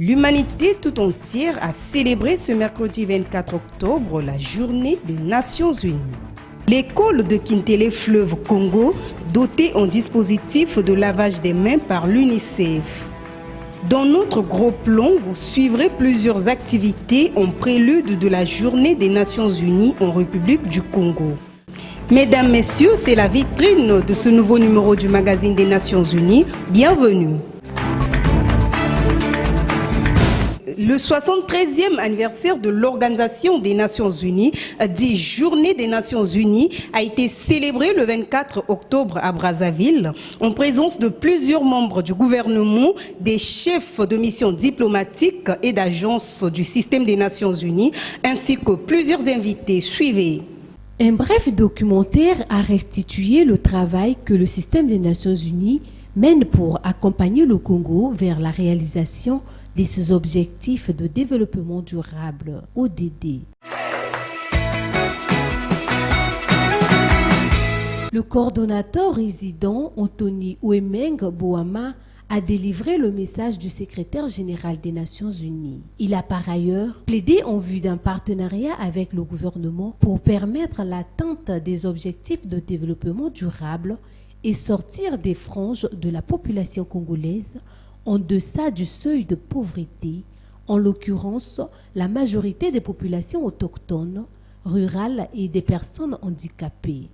L'humanité tout entière a célébré ce mercredi 24 octobre la journée des Nations Unies. L'école de Kintele Fleuve Congo, dotée en dispositif de lavage des mains par l'UNICEF. Dans notre gros plan, vous suivrez plusieurs activités en prélude de la journée des Nations Unies en République du Congo. Mesdames, Messieurs, c'est la vitrine de ce nouveau numéro du magazine des Nations Unies. Bienvenue. Le 73e anniversaire de l'Organisation des Nations Unies, dit Journée des Nations Unies, a été célébré le 24 octobre à Brazzaville, en présence de plusieurs membres du gouvernement, des chefs de missions diplomatiques et d'agences du système des Nations Unies, ainsi que plusieurs invités. Suivez. Un bref documentaire a restitué le travail que le système des Nations Unies mène pour accompagner le Congo vers la réalisation de ses objectifs de développement durable, ODD. Le coordonnateur résident Anthony Ouemeng Boama a délivré le message du secrétaire général des Nations Unies. Il a par ailleurs plaidé en vue d'un partenariat avec le gouvernement pour permettre l'atteinte des objectifs de développement durable et sortir des franges de la population congolaise en deçà du seuil de pauvreté, en l'occurrence la majorité des populations autochtones, rurales et des personnes handicapées.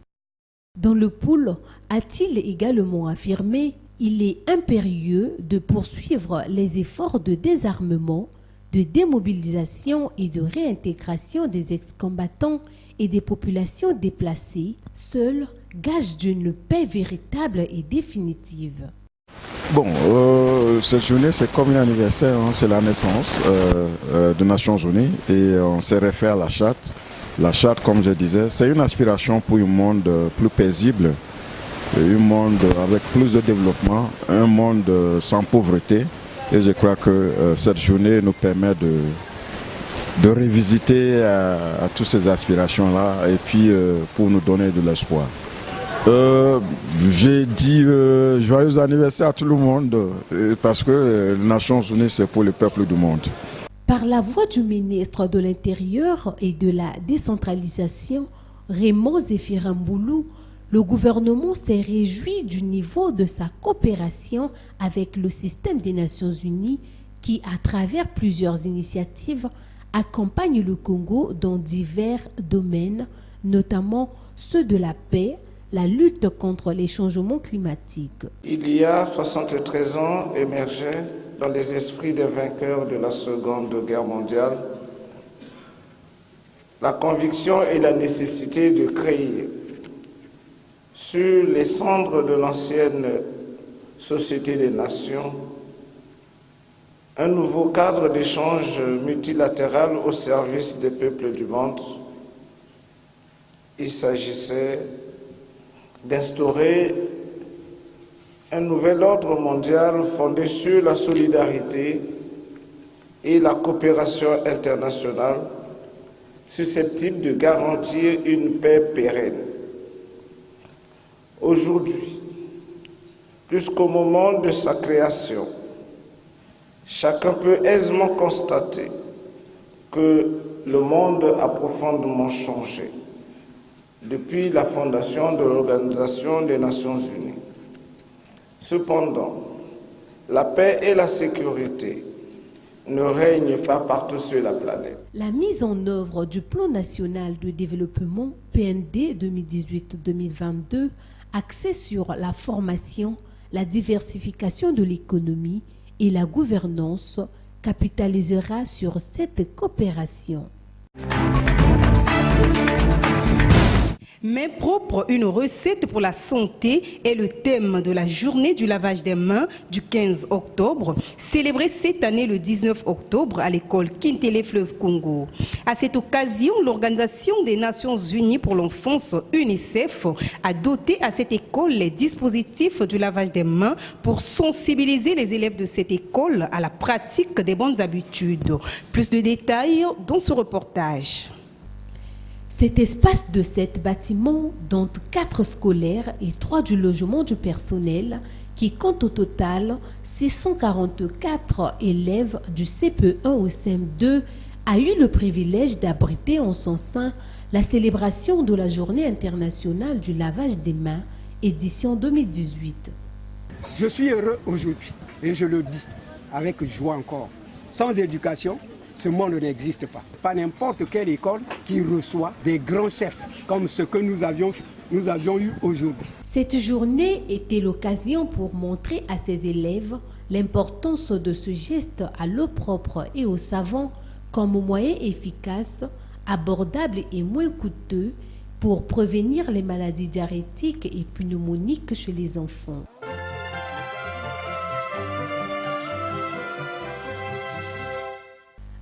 Dans le pool, a-t-il également affirmé, il est impérieux de poursuivre les efforts de désarmement, de démobilisation et de réintégration des ex-combattants et des populations déplacées, seul gage d'une paix véritable et définitive. Bon, cette journée, c'est comme un anniversaire, hein, c'est la naissance des Nations Unies et on s'est référé à la charte. La charte, comme je disais, c'est une aspiration pour un monde plus paisible, un monde avec plus de développement, un monde sans pauvreté. Et je crois que cette journée nous permet de revisiter à toutes ces aspirations-là et puis pour nous donner de l'espoir. J'ai dit joyeux anniversaire à tout le monde parce que les Nations Unies c'est pour le peuple du monde. Par la voix du ministre de l'Intérieur et de la décentralisation, Raymond Zéphiremboulou, le gouvernement s'est réjoui du niveau de sa coopération avec le système des Nations Unies qui, à travers plusieurs initiatives, accompagne le Congo dans divers domaines, notamment ceux de la paix, la lutte contre les changements climatiques. Il y a 73 ans émergeait dans les esprits des vainqueurs de la Seconde Guerre mondiale la conviction et la nécessité de créer sur les cendres de l'ancienne Société des Nations un nouveau cadre d'échange multilatéral au service des peuples du monde. Il s'agissait d'instaurer un nouvel ordre mondial fondé sur la solidarité et la coopération internationale susceptible de garantir une paix pérenne. Aujourd'hui, plus qu'au moment de sa création, chacun peut aisément constater que le monde a profondément changé depuis la fondation de l'Organisation des Nations Unies. Cependant, la paix et la sécurité ne règnent pas partout sur la planète. La mise en œuvre du Plan national de développement PND 2018-2022, axé sur la formation, la diversification de l'économie et la gouvernance, capitalisera sur cette coopération. Main propre, une recette pour la santé est le thème de la journée du lavage des mains du 15 octobre, célébrée cette année le 19 octobre à l'école Kintele Fleuve Congo. À cette occasion, l'Organisation des Nations Unies pour l'enfance, UNICEF, a doté à cette école les dispositifs du lavage des mains pour sensibiliser les élèves de cette école à la pratique des bonnes habitudes. Plus de détails dans ce reportage. Cet espace de 7 bâtiments, dont 4 scolaires et 3 du logement du personnel, qui compte au total 644 élèves du CPE au CM2, a eu le privilège d'abriter en son sein la célébration de la Journée internationale du lavage des mains, édition 2018. Je suis heureux aujourd'hui et je le dis avec joie encore. Sans éducation, ce monde n'existe pas. Pas n'importe quelle école qui reçoit des grands chefs comme ce que nous avions eu aujourd'hui. Cette journée était l'occasion pour montrer à ses élèves l'importance de ce geste à l'eau propre et au savon comme moyen efficace, abordable et moins coûteux pour prévenir les maladies diarrhétiques et pneumoniques chez les enfants.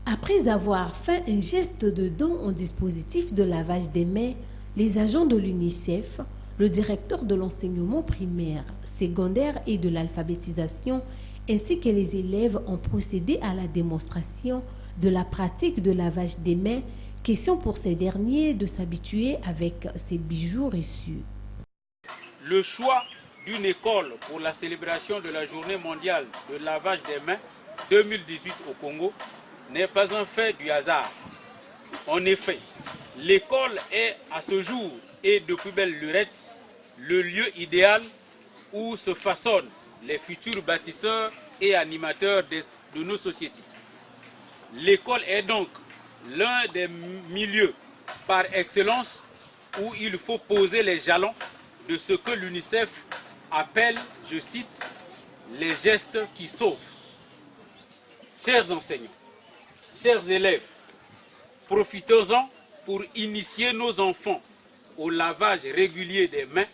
Après avoir fait un geste de don au dispositif de lavage des mains, les agents de l'UNICEF, le directeur de l'enseignement primaire, secondaire et de l'alphabétisation, ainsi que les élèves ont procédé à la démonstration de la pratique de lavage des mains, question pour ces derniers de s'habituer avec ces bijoux reçus. Le choix d'une école pour la célébration de la Journée mondiale de lavage des mains 2018 au Congo n'est pas un fait du hasard. En effet, l'école est à ce jour et depuis belle lurette le lieu idéal où se façonnent les futurs bâtisseurs et animateurs de nos sociétés. L'école est donc l'un des milieux par excellence où il faut poser les jalons de ce que l'UNICEF appelle, je cite, les gestes qui sauvent. Chers enseignants, chers élèves, profitons-en pour initier nos enfants au lavage régulier des mains,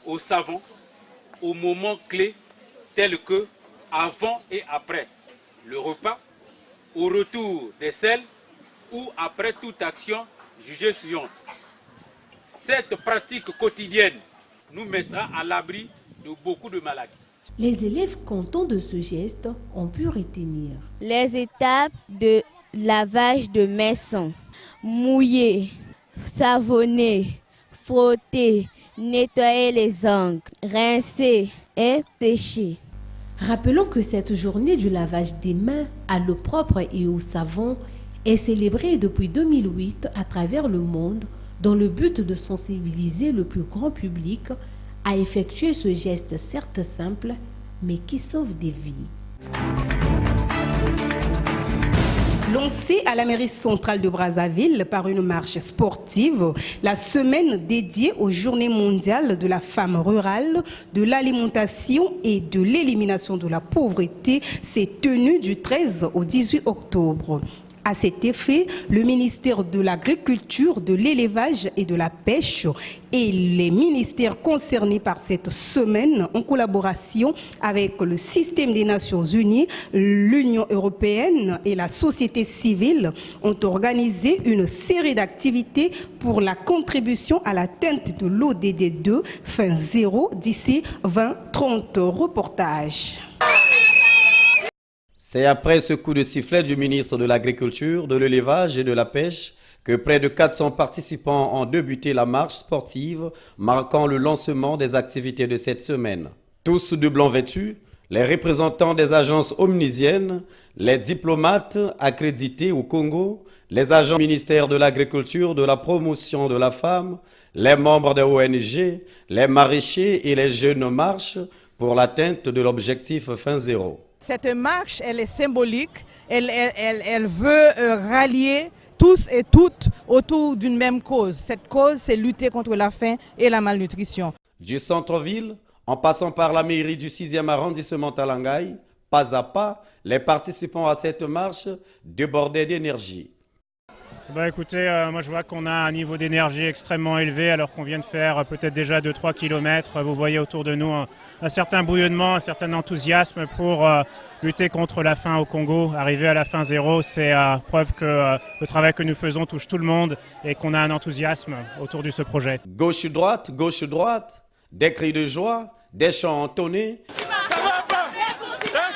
au savon, aux moments clés tels que avant et après le repas, au retour des selles ou après toute action jugée suivante. Cette pratique quotidienne nous mettra à l'abri de beaucoup de maladies. Les élèves contents de ce geste ont pu retenir les étapes de lavage de mains sont mouiller, savonner, frotter, nettoyer les ongles, rincer et sécher. Rappelons que cette journée du lavage des mains à l'eau propre et au savon est célébrée depuis 2008 à travers le monde dans le but de sensibiliser le plus grand public à effectuer ce geste certes simple mais qui sauve des vies. Lancée à la mairie centrale de Brazzaville par une marche sportive, la semaine dédiée aux Journées mondiales de la femme rurale, de l'alimentation et de l'élimination de la pauvreté s'est tenue du 13 au 18 octobre. À cet effet, le ministère de l'Agriculture, de l'Élevage et de la Pêche et les ministères concernés par cette semaine, en collaboration avec le système des Nations Unies, l'Union européenne et la société civile, ont organisé une série d'activités pour la contribution à l'atteinte de l'ODD 2 fin 0 d'ici 2030. Reportage. C'est après ce coup de sifflet du ministre de l'Agriculture, de l'Élevage et de la Pêche que près de 400 participants ont débuté la marche sportive marquant le lancement des activités de cette semaine. Tous de blanc vêtus, les représentants des agences omnisiennes, les diplomates accrédités au Congo, les agents du ministère de l'Agriculture, de la promotion de la femme, les membres des ONG, les maraîchers et les jeunes marchent pour l'atteinte de l'objectif fin zéro. Cette marche, elle est symbolique, elle veut rallier tous et toutes autour d'une même cause. Cette cause, c'est lutter contre la faim et la malnutrition. Du centre-ville, en passant par la mairie du 6e arrondissement Talangaï, pas à pas, les participants à cette marche débordaient d'énergie. Écoutez, moi je vois qu'on a un niveau d'énergie extrêmement élevé alors qu'on vient de faire peut-être déjà 2-3 km. Vous voyez autour de nous un certain bouillonnement, un certain enthousiasme pour lutter contre la faim au Congo. Arriver à la fin zéro, c'est preuve que le travail que nous faisons touche tout le monde et qu'on a un enthousiasme autour de ce projet. Gauche-droite, des cris de joie, des chants entonnés. Ça va pas,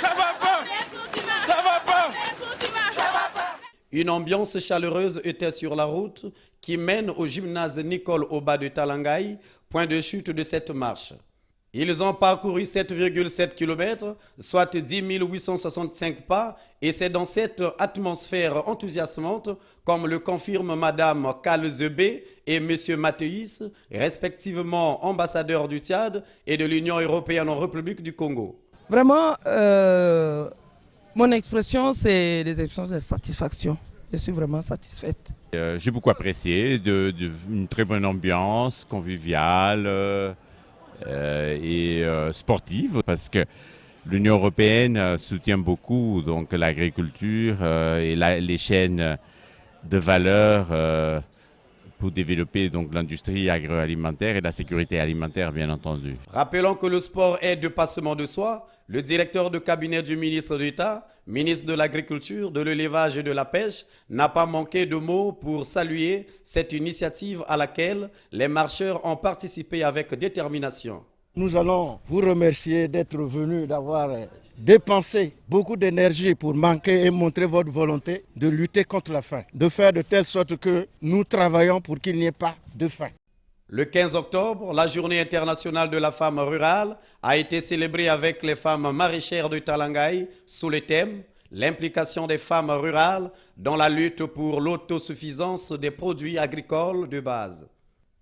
ça va pas, ça va pas. Une ambiance chaleureuse était sur la route qui mène au gymnase Nicole Oba de Talangaï, point de chute de cette marche. Ils ont parcouru 7,7 km, soit 10 865 pas, et c'est dans cette atmosphère enthousiasmante, comme le confirment Madame Kalzebe et M. Mathéus, respectivement ambassadeurs du Tchad et de l'Union européenne en République du Congo. Vraiment, mon expression, c'est des expressions de satisfaction. Je suis vraiment satisfaite. J'ai beaucoup apprécié, une très bonne ambiance conviviale. Et sportive, parce que l'Union européenne soutient beaucoup donc l'agriculture et les chaînes de valeur pour développer donc l'industrie agroalimentaire et la sécurité alimentaire, bien entendu. Rappelons que le sport est dépassement de soi. Le directeur de cabinet du ministre d'État, ministre de l'Agriculture, de l'Élevage et de la Pêche, n'a pas manqué de mots pour saluer cette initiative à laquelle les marcheurs ont participé avec détermination. Nous allons vous remercier d'être venus, d'avoir dépensé beaucoup d'énergie pour manquer et montrer votre volonté de lutter contre la faim, de faire de telle sorte que nous travaillons pour qu'il n'y ait pas de faim. Le 15 octobre, la Journée internationale de la femme rurale a été célébrée avec les femmes maraîchères de Talangaï sous le thème « L'implication des femmes rurales dans la lutte pour l'autosuffisance des produits agricoles de base ».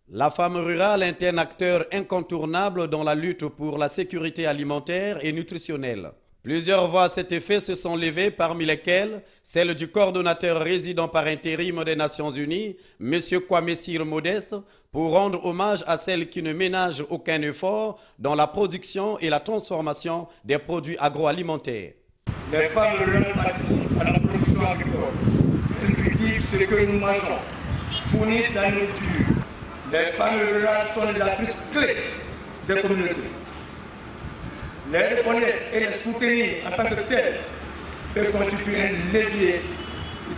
La femme rurale est un acteur incontournable dans la lutte pour la sécurité alimentaire et nutritionnelle. Plusieurs voix à cet effet se sont levées, parmi lesquelles celle du coordonnateur résident par intérim des Nations Unies, M. Kwame Sir Modeste, pour rendre hommage à celles qui ne ménagent aucun effort dans la production et la transformation des produits agroalimentaires. Les femmes rurales participent à la production agricole. Elles cultivent ce que nous mangeons, fournissent la nourriture. Les femmes rurales sont les actrices clés des communautés. Les reconnaître et les soutenir en tant que telles peut constituer un levier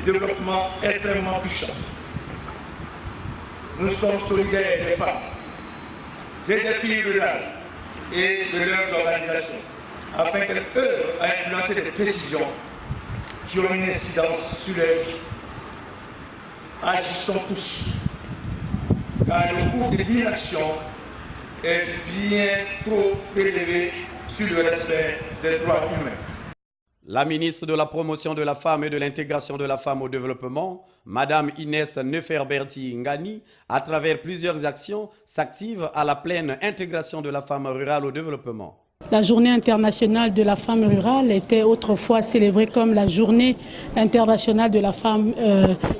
de développement extrêmement puissant. Nous sommes solidaires des femmes, des filles rurales et de leurs organisations, afin qu'elles œuvrent à influencer des décisions qui ont une incidence sur leur vie. Agissons tous, car le coût de l'inaction est bien trop élevé sur le respect des droits humains. La ministre de la Promotion de la Femme et de l'Intégration de la Femme au Développement, Madame Inès Neferberti Ngani, à travers plusieurs actions, s'active à la pleine intégration de la femme rurale au développement. La journée internationale de la femme rurale était autrefois célébrée comme la journée internationale de la femme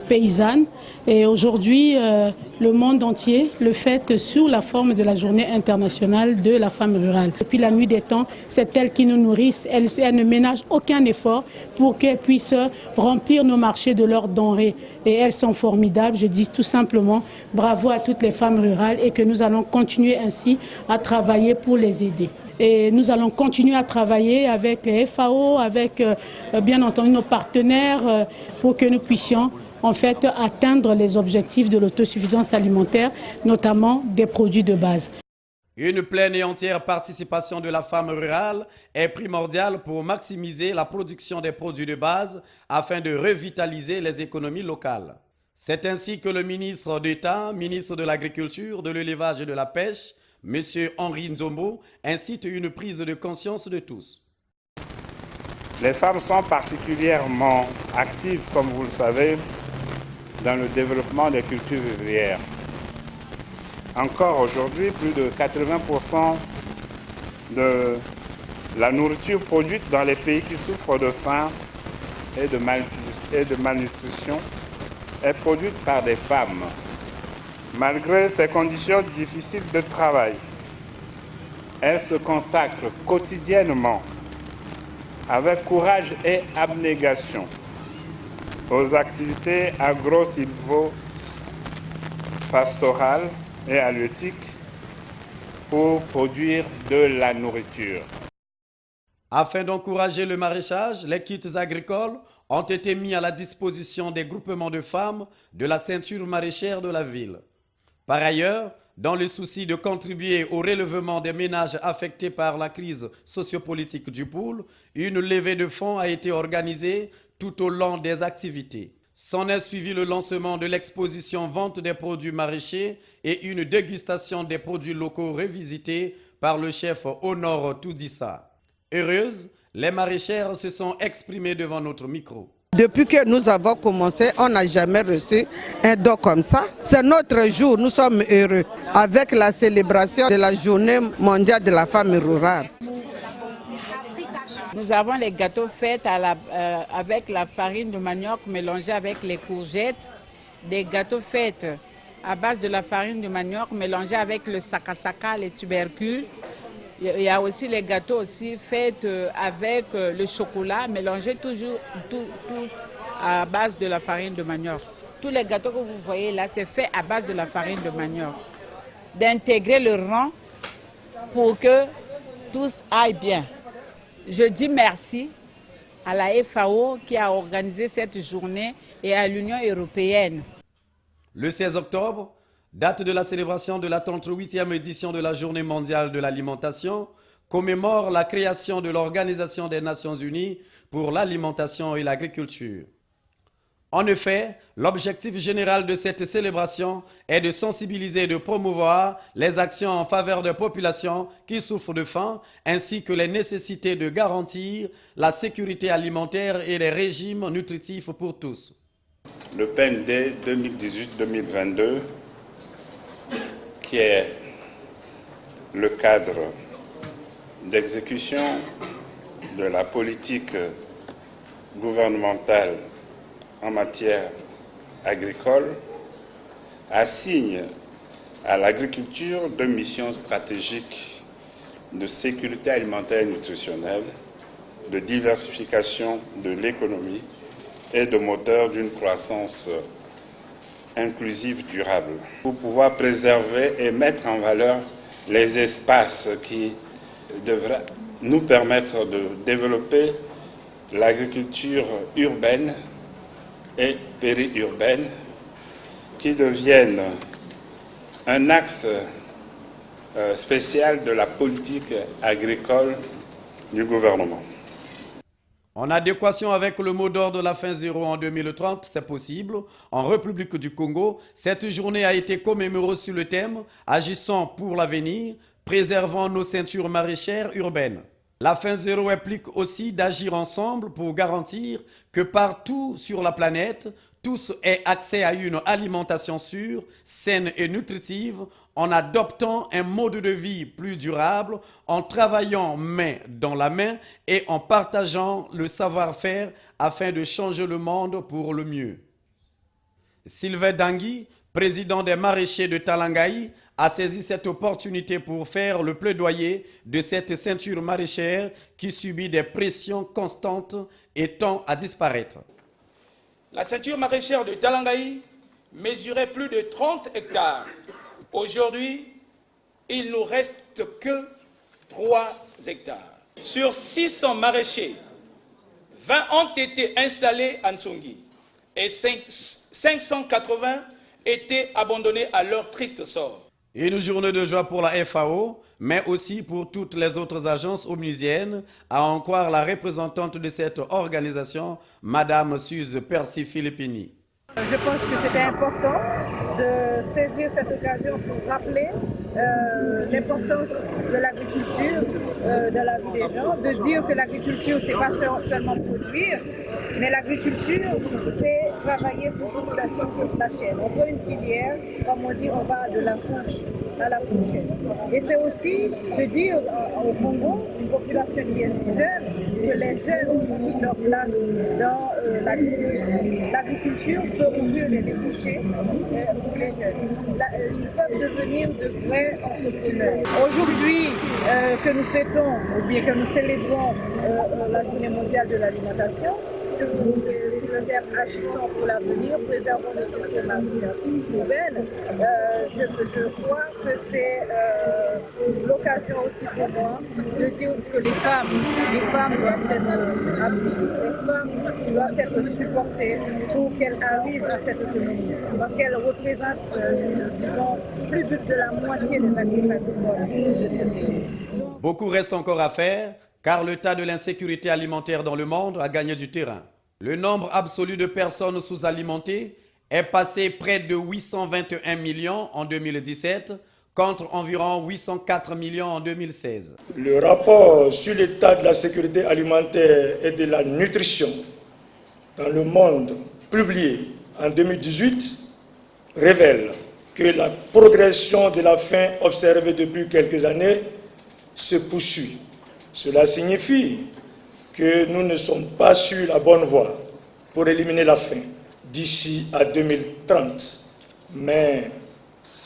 paysanne. Et aujourd'hui, le monde entier le fête sous la forme de la journée internationale de la femme rurale. Depuis la nuit des temps, c'est elle qui nous nourrisse. Elle ne ménage aucun effort pour qu'elle puisse remplir nos marchés de leurs denrées. Et elles sont formidables. Je dis tout simplement bravo à toutes les femmes rurales et que nous allons continuer ainsi à travailler pour les aider. Et nous allons continuer à travailler avec les FAO, avec bien entendu nos partenaires pour que nous puissions en fait atteindre les objectifs de l'autosuffisance alimentaire, notamment des produits de base. Une pleine et entière participation de la femme rurale est primordiale pour maximiser la production des produits de base afin de revitaliser les économies locales. C'est ainsi que le ministre d'État, ministre de l'Agriculture, de l'Élevage et de la Pêche, M. Henri Nzombo, incite une prise de conscience de tous. Les femmes sont particulièrement actives, comme vous le savez, dans le développement des cultures vivrières. Encore aujourd'hui, plus de 80% de la nourriture produite dans les pays qui souffrent de faim et de malnutrition est produite par des femmes. Malgré ces conditions difficiles de travail, elles se consacrent quotidiennement, avec courage et abnégation, aux activités agro-silvo-pastorales et halieutiques pour produire de la nourriture. Afin d'encourager le maraîchage, les kits agricoles ont été mis à la disposition des groupements de femmes de la ceinture maraîchère de la ville. Par ailleurs, dans le souci de contribuer au relèvement des ménages affectés par la crise sociopolitique du Poul, une levée de fonds a été organisée tout au long des activités. S'en est suivi le lancement de l'exposition Vente des produits maraîchers et une dégustation des produits locaux revisités par le chef Honor Toudissa. Heureuses, les maraîchères se sont exprimées devant notre micro. Depuis que nous avons commencé, on n'a jamais reçu un don comme ça. C'est notre jour, nous sommes heureux avec la célébration de la journée mondiale de la femme rurale. Nous avons les gâteaux faits avec la farine de manioc mélangée avec les courgettes, des gâteaux faits à base de la farine de manioc mélangée avec le sakasaka, les tubercules. Il y a aussi les gâteaux aussi faits avec le chocolat, mélangés toujours tout à base de la farine de manioc. Tous les gâteaux que vous voyez là, c'est fait à base de la farine de manioc. D'intégrer le rang pour que tous aillent bien. Je dis merci à la FAO qui a organisé cette journée et à l'Union européenne. Le 16 octobre, date de la célébration de la 38e édition de la Journée mondiale de l'alimentation, commémore la création de l'Organisation des Nations Unies pour l'alimentation et l'agriculture. En effet, l'objectif général de cette célébration est de sensibiliser et de promouvoir les actions en faveur des populations qui souffrent de faim, ainsi que les nécessités de garantir la sécurité alimentaire et les régimes nutritifs pour tous. Le PND 2018-2022, qui est le cadre d'exécution de la politique gouvernementale en matière agricole, assigne à l'agriculture deux missions stratégiques de sécurité alimentaire et nutritionnelle, de diversification de l'économie et de moteur d'une croissance inclusive durable. Pour pouvoir préserver et mettre en valeur les espaces qui devraient nous permettre de développer l'agriculture urbaine et périurbaine, qui deviennent un axe spécial de la politique agricole du gouvernement. En adéquation avec le mot d'ordre de la faim zéro en 2030, c'est possible. En République du Congo, cette journée a été commémorée sur le thème « Agissons pour l'avenir, préservant nos ceintures maraîchères urbaines ». La faim zéro implique aussi d'agir ensemble pour garantir que partout sur la planète, tous aient accès à une alimentation sûre, saine et nutritive, en adoptant un mode de vie plus durable, en travaillant main dans la main et en partageant le savoir-faire afin de changer le monde pour le mieux. Sylvain Dangui, président des maraîchers de Talangaï, a saisi cette opportunité pour faire le plaidoyer de cette ceinture maraîchère qui subit des pressions constantes et tend à disparaître. La ceinture maraîchère de Talangaï mesurait plus de 30 hectares. Aujourd'hui, il ne nous reste que 3 hectares. Sur 600 maraîchers, 20 ont été installés à Ntsongi et 580 étaient abandonnés à leur triste sort. Une journée de joie pour la FAO, mais aussi pour toutes les autres agences onusiennes, à en croire la représentante de cette organisation, Madame Suze Percy Philippini. Je pense que c'était important de saisir cette occasion pour rappeler l'importance de l'agriculture dans la vie des gens, de dire que l'agriculture, c'est pas seulement produire, mais l'agriculture, c'est travailler sur toute la chaîne. On veut une filière, comme on dit, on va de la fourche à la fourchette. Et c'est aussi de dire au Congo, une population qui est jeune, que les jeunes ont toute leur place dans l'agriculture. L'agriculture peut ouvrir les débouchés pour les jeunes. Ils peuvent devenir de vrais entrepreneurs. Aujourd'hui, que nous fêtons, ou bien que nous célébrons la Journée mondiale de l'alimentation, sur le terme agissant pour l'avenir, préservons le secteur nouvelle, je crois que c'est l'occasion aussi pour moi de dire que les femmes doivent être appuies, les femmes doivent être supportées pour qu'elles arrivent à cette autonomie, parce qu'elles représentent, disons, plus de la moitié des actifs agricoles de ce pays. Beaucoup reste encore à faire, car le tas de l'insécurité alimentaire dans le monde a gagné du terrain. Le nombre absolu de personnes sous-alimentées est passé près de 821 millions en 2017 contre environ 804 millions en 2016. Le rapport sur l'état de la sécurité alimentaire et de la nutrition dans le monde, publié en 2018, révèle que la progression de la faim observée depuis quelques années se poursuit. Cela signifie que nous ne sommes pas sur la bonne voie pour éliminer la faim d'ici à 2030, mais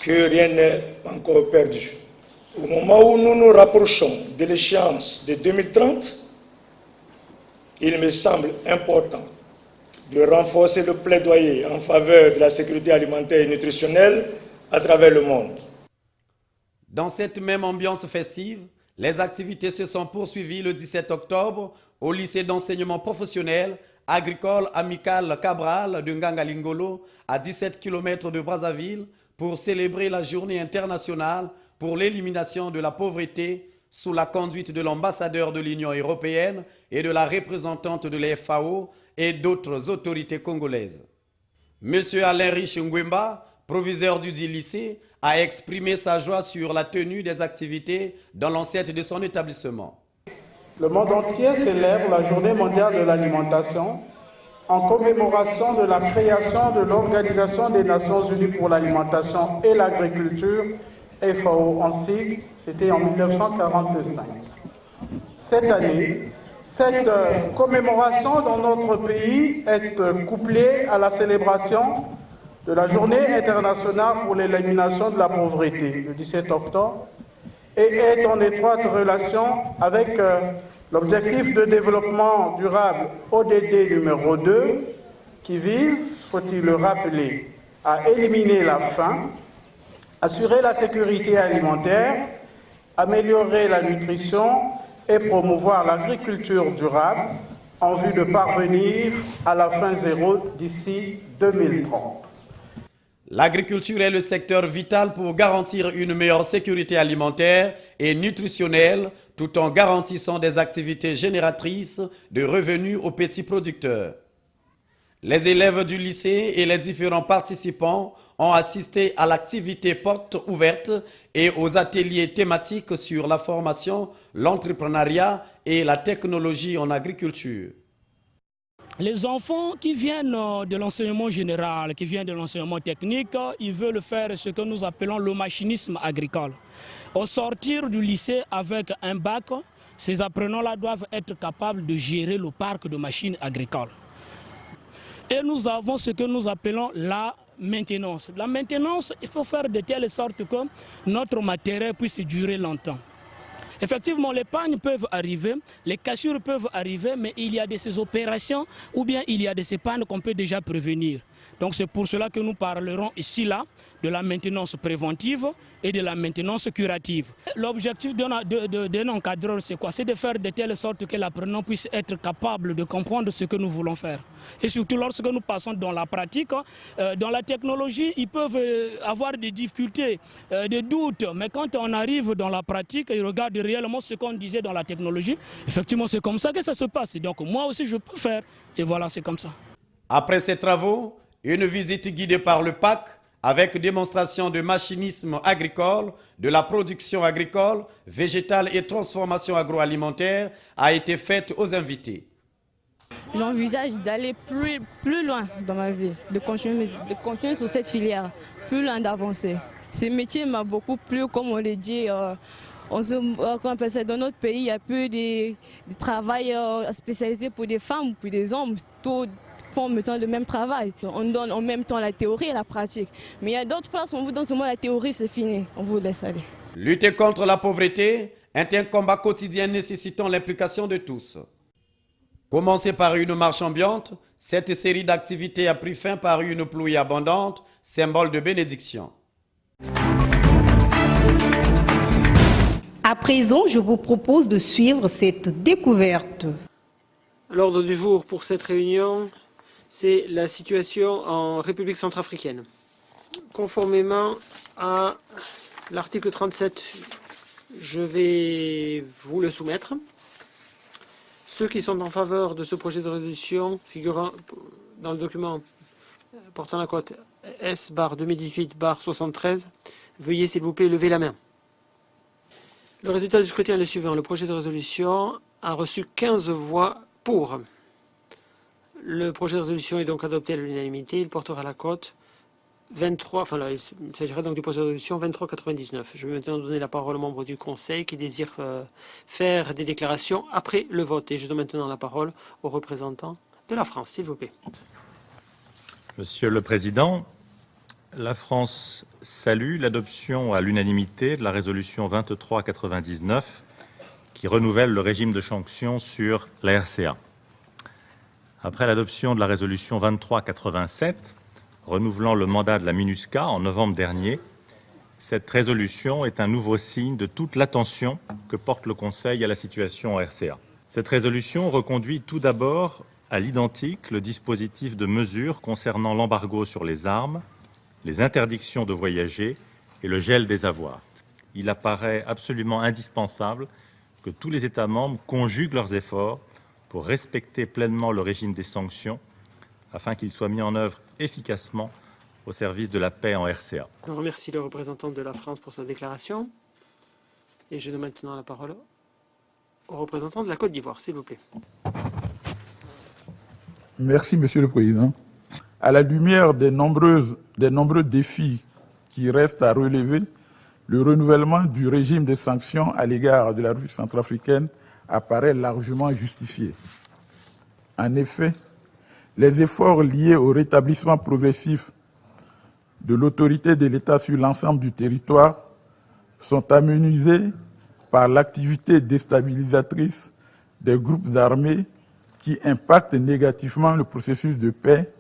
que rien n'est encore perdu. Au moment où nous nous rapprochons de l'échéance de 2030, il me semble important de renforcer le plaidoyer en faveur de la sécurité alimentaire et nutritionnelle à travers le monde. Dans cette même ambiance festive, les activités se sont poursuivies le 17 octobre au lycée d'enseignement professionnel agricole amical Cabral de Ngangalingolo, à 17 km de Brazzaville, pour célébrer la journée internationale pour l'élimination de la pauvreté sous la conduite de l'ambassadeur de l'Union européenne et de la représentante de la FAO et d'autres autorités congolaises. Monsieur Alain Rich Ngwemba, proviseur du dit lycée, a exprimé sa joie sur la tenue des activités dans l'assiette de son établissement. Le monde entier célèbre la Journée mondiale de l'alimentation en commémoration de la création de l'Organisation des Nations Unies pour l'alimentation et l'agriculture, FAO en sigle, c'était en 1945. Cette année, cette commémoration dans notre pays est couplée à la célébration de la Journée internationale pour l'élimination de la pauvreté, le 17 octobre, et est en étroite relation avec l'objectif de développement durable ODD numéro 2, qui vise, faut-il le rappeler, à éliminer la faim, assurer la sécurité alimentaire, améliorer la nutrition et promouvoir l'agriculture durable en vue de parvenir à la faim zéro d'ici 2030. L'agriculture est le secteur vital pour garantir une meilleure sécurité alimentaire et nutritionnelle tout en garantissant des activités génératrices de revenus aux petits producteurs. Les élèves du lycée et les différents participants ont assisté à l'activité porte ouverte et aux ateliers thématiques sur la formation, l'entrepreneuriat et la technologie en agriculture. Les enfants qui viennent de l'enseignement général, qui viennent de l'enseignement technique, ils veulent faire ce que nous appelons le machinisme agricole. Au sortir du lycée avec un bac, ces apprenants-là doivent être capables de gérer le parc de machines agricoles. Et nous avons ce que nous appelons la maintenance. La maintenance, il faut faire de telle sorte que notre matériel puisse durer longtemps. Effectivement, les pannes peuvent arriver, les cassures peuvent arriver, mais il y a de ces opérations ou bien il y a de ces pannes qu'on peut déjà prévenir. Donc c'est pour cela que nous parlerons ici là de la maintenance préventive et de la maintenance curative. L'objectif d'un encadreur, c'est quoi? C'est de faire de telle sorte que l'apprenant puisse être capable de comprendre ce que nous voulons faire. Et surtout lorsque nous passons dans la pratique, dans la technologie, ils peuvent avoir des difficultés, des doutes, mais quand on arrive dans la pratique et regarde réellement ce qu'on disait dans la technologie, effectivement c'est comme ça que ça se passe. Donc moi aussi je peux faire, et voilà, c'est comme ça. Après ces travaux, une visite guidée par le PAC avec démonstration de machinisme agricole, de la production agricole, végétale et transformation agroalimentaire a été faite aux invités. J'envisage d'aller plus loin dans ma vie, de continuer sur cette filière, plus loin d'avancer. Ce métier m'a beaucoup plu, comme on l'a dit. Dans notre pays, il y a peu de travail spécialisé pour des femmes ou pour des hommes. Tous font en même temps le même travail. On donne en même temps la théorie et la pratique. Mais il y a d'autres places où on vous donne seulement la théorie, c'est fini. On vous laisse aller. Lutter contre la pauvreté est un combat quotidien nécessitant l'implication de tous. Commencée par une marche ambiante, cette série d'activités a pris fin par une pluie abondante, symbole de bénédiction. À présent, je vous propose de suivre cette découverte. L'ordre du jour pour cette réunion, c'est la situation en République centrafricaine. Conformément à l'article 37, je vais vous le soumettre. Ceux qui sont en faveur de ce projet de résolution figurant dans le document portant la cote S/2018/73, veuillez s'il vous plaît lever la main. Le résultat du scrutin est le suivant. Le projet de résolution a reçu 15 voix pour. Le projet de résolution est donc adopté à l'unanimité. Il portera la cote 23, enfin là, il s'agirait donc du projet de résolution 2399. Je vais maintenant donner la parole aux membres du Conseil qui désirent faire des déclarations après le vote. Et je donne maintenant la parole aux représentants de la France, s'il vous plaît. Monsieur le Président, la France salue l'adoption à l'unanimité de la résolution 2399 qui renouvelle le régime de sanctions sur la RCA. Après l'adoption de la résolution 2387, renouvelant le mandat de la MINUSCA en novembre dernier, cette résolution est un nouveau signe de toute l'attention que porte le Conseil à la situation en RCA. Cette résolution reconduit tout d'abord à l'identique le dispositif de mesures concernant l'embargo sur les armes, les interdictions de voyager et le gel des avoirs. Il apparaît absolument indispensable que tous les États membres conjuguent leurs efforts pour respecter pleinement le régime des sanctions afin qu'il soit mis en œuvre efficacement au service de la paix en RCA. Je remercie le représentant de la France pour sa déclaration. Et je donne maintenant la parole au représentant de la Côte d'Ivoire, s'il vous plaît. Merci, Monsieur le Président. À la lumière des nombreux défis qui restent à relever, le renouvellement du régime de sanctions à l'égard de la République centrafricaine apparaît largement justifié. En effet, les efforts liés au rétablissement progressif de l'autorité de l'État sur l'ensemble du territoire sont amenuisés par l'activité déstabilisatrice des groupes armés qui impactent négativement le processus de paix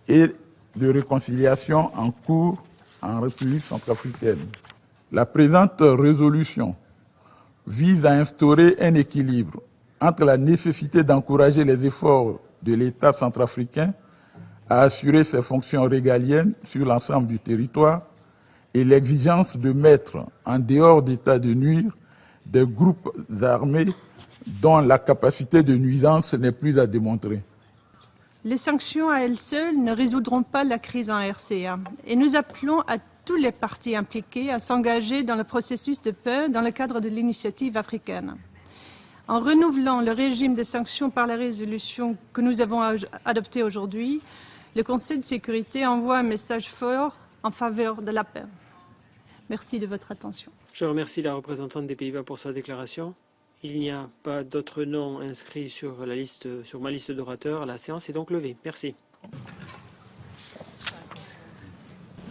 et de réconciliation en cours en République centrafricaine. La présente résolution vise à instaurer un équilibre entre la nécessité d'encourager les efforts de l'État centrafricain à assurer ses fonctions régaliennes sur l'ensemble du territoire et l'exigence de mettre en dehors d'état de nuire des groupes armés dont la capacité de nuisance n'est plus à démontrer. Les sanctions à elles seules ne résoudront pas la crise en RCA et nous appelons à tous les partis impliqués à s'engager dans le processus de paix dans le cadre de l'initiative africaine. En renouvelant le régime de sanctions par la résolution que nous avons adoptée aujourd'hui, le Conseil de sécurité envoie un message fort en faveur de la paix. Merci de votre attention. Je remercie la représentante des Pays-Bas pour sa déclaration. Il n'y a pas d'autres noms inscrits sur ma liste d'orateurs. La séance est donc levée. Merci.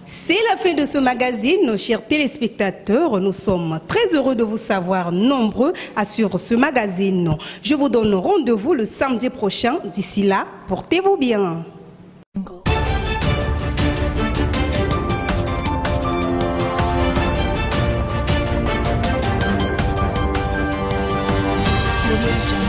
C'est la fin de ce magazine, nos chers téléspectateurs. Nous sommes très heureux de vous savoir nombreux à suivre ce magazine. Je vous donne rendez-vous le samedi prochain. D'ici là, portez-vous bien. Audio Jungle.